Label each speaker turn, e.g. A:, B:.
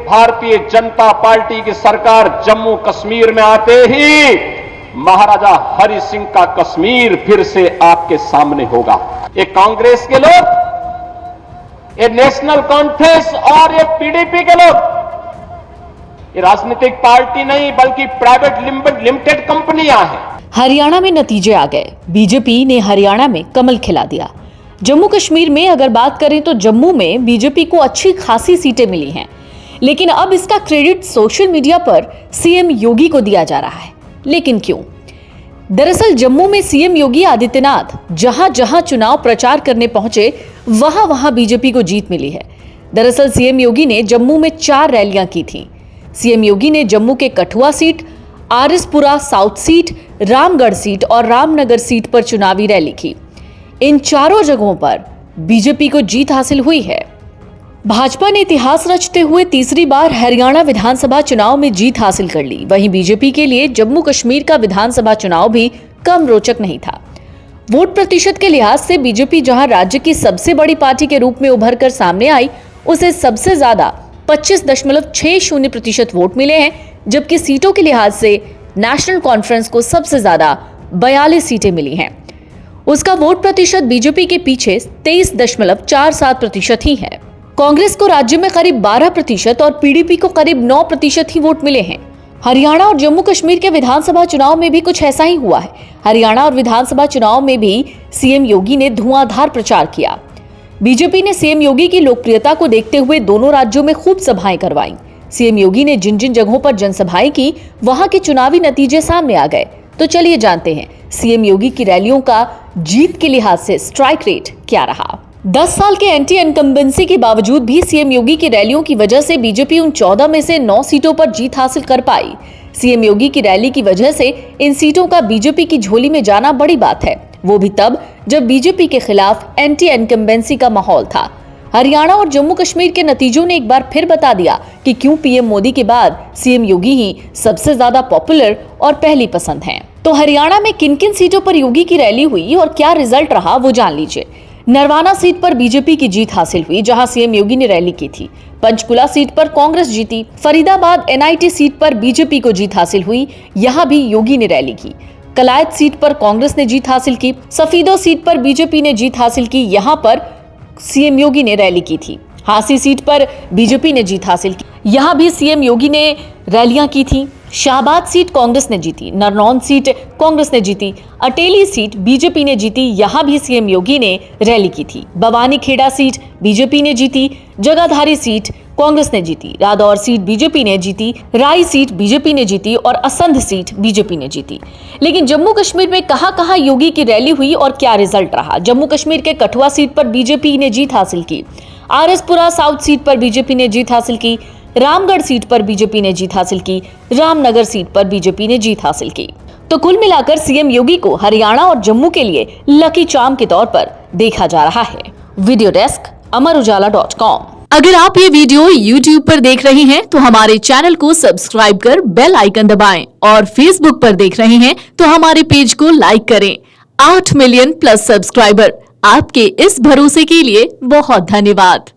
A: Bharatiya Janata party की सरकार जम्मू कश्मीर में आते ही महाराजा हरि सिंह का कश्मीर फिर से आपके सामने होगा। ये कांग्रेस के लोग, ये नेशनल कॉन्फ्रेंस और ये पीडीपी के लोग, ये राजनीतिक पार्टी नहीं बल्कि प्राइवेट लिमिटेड कंपनियां हैं।
B: हरियाणा में नतीजे आ गए। बीजेपी ने हरियाणा में कमल खिला दिया। जम्मू कश्मीर में अगर बात करें तो जम्मू में बीजेपी को अच्छी खासी सीटें मिली हैं, लेकिन अब इसका क्रेडिट सोशल मीडिया पर सीएम योगी को दिया जा रहा है। लेकिन क्यों? दरअसल जम्मू में सीएम योगी आदित्यनाथ जहां जहां चुनाव प्रचार करने पहुंचे वहां वहां बीजेपी को जीत मिली है। दरअसल सीएम योगी ने जम्मू में 4 रैलियां की थीं। सीएम योगी ने जम्मू के Kathua seat, RS Pura south seat, Ramgarh seat और रामनगर सीट पर चुनावी रैली की। इन चारों जगहों पर बीजेपी को जीत हासिल हुई है। भाजपा ने इतिहास रचते हुए तीसरी बार हरियाणा विधानसभा चुनाव में जीत हासिल कर ली। वहीं बीजेपी के लिए जम्मू कश्मीर का विधानसभा चुनाव भी कम रोचक नहीं था। वोट प्रतिशत के लिहाज से बीजेपी जहां राज्य की सबसे बड़ी पार्टी के रूप में उभर कर सामने आई, उसे सबसे ज्यादा 25.60% वोट मिले हैं, जबकि सीटों के लिहाज से नेशनल कॉन्फ्रेंस को सबसे ज्यादा 42 सीटें मिली हैं। उसका वोट प्रतिशत बीजेपी के पीछे 23.47% ही है। कांग्रेस को राज्य में करीब 12% और पीडीपी को करीब 9% ही वोट मिले हैं। हरियाणा और जम्मू कश्मीर के विधानसभा चुनाव में भी कुछ ऐसा ही हुआ है। हरियाणा और विधानसभा चुनाव में भी सीएम योगी ने धुआंधार प्रचार किया। बीजेपी ने सीएम योगी की लोकप्रियता को देखते हुए दोनों राज्यों में खूब सभाएं करवाई। सीएम योगी ने जिन जिन जगहों पर जनसभाएं की, वहां के चुनावी नतीजे सामने आ गए। तो चलिए जानते हैं सीएम योगी की रैलियों का जीत के लिहाज से स्ट्राइक रेट क्या रहा। 10 साल के एंटी इनकम्बेंसी के बावजूद भी सीएम योगी की रैलियों की वजह से बीजेपी उन 14 में से 9 सीटों पर जीत हासिल कर पाई। सीएम योगी की रैली की वजह से इन सीटों का बीजेपी की झोली में जाना बड़ी बात है, वो भी तब जब बीजेपी के खिलाफ एंटी इनकम्बेंसी का माहौल था। हरियाणा और जम्मू कश्मीर के नतीजों ने एक बार फिर बता दिया कि क्यों पीएम मोदी के बाद सीएम योगी ही सबसे ज्यादा पॉपुलर और पहली पसंद हैं। तो हरियाणा में किन किन सीटों पर योगी की रैली हुई और क्या रिजल्ट रहा, वो जान लीजिए। नरवाना सीट पर बीजेपी की जीत हासिल हुई, जहां सीएम योगी ने रैली की थी। पंचकुला सीट पर कांग्रेस जीती। फरीदाबाद एनआईटी सीट पर बीजेपी को जीत हासिल हुई, यहां भी योगी ने रैली की। कलायत सीट पर कांग्रेस ने जीत हासिल की। सफीदो सीट पर बीजेपी ने जीत हासिल की, यहां पर सीएम योगी ने रैली की थी। हांसी सीट पर बीजेपी ने जीत हासिल की, यहां भी सीएम योगी ने रैलियां की थी। शाहबाद सीट कांग्रेस ने जीती। नरनौन सीट कांग्रेस ने जीती। अटेली सीट बीजेपी ने जीती, यहां भी सीएम योगी ने रैली की थी। बवानी खेड़ा सीट बीजेपी ने जीती। जगाधारी सीट कांग्रेस ने जीती। रादौर सीट बीजेपी ने जीती। राई सीट बीजेपी ने जीती और असंध सीट बीजेपी ने जीती। लेकिन जम्मू कश्मीर में कहां-कहां योगी की रैली हुई और क्या रिजल्ट रहा? जम्मू कश्मीर के कठुआ सीट पर बीजेपी ने जीत हासिल की। आरएसपुरा साउथ सीट पर बीजेपी ने जीत हासिल की। रामगढ़ सीट पर बीजेपी ने जीत हासिल की। रामनगर सीट पर बीजेपी ने जीत हासिल की। तो कुल मिलाकर सीएम योगी को हरियाणा और जम्मू के लिए लकी चार्म के तौर पर देखा जा रहा है। वीडियो डेस्क अमरउजाला.com। अगर आप ये वीडियो YouTube पर देख रहे हैं तो हमारे चैनल को सब्सक्राइब कर बेल आइकन दबाएं और Facebook पर देख रहे हैं तो हमारे पेज को लाइक करें। 8 मिलियन प्लस सब्सक्राइबर, आपके इस भरोसे के लिए बहुत धन्यवाद।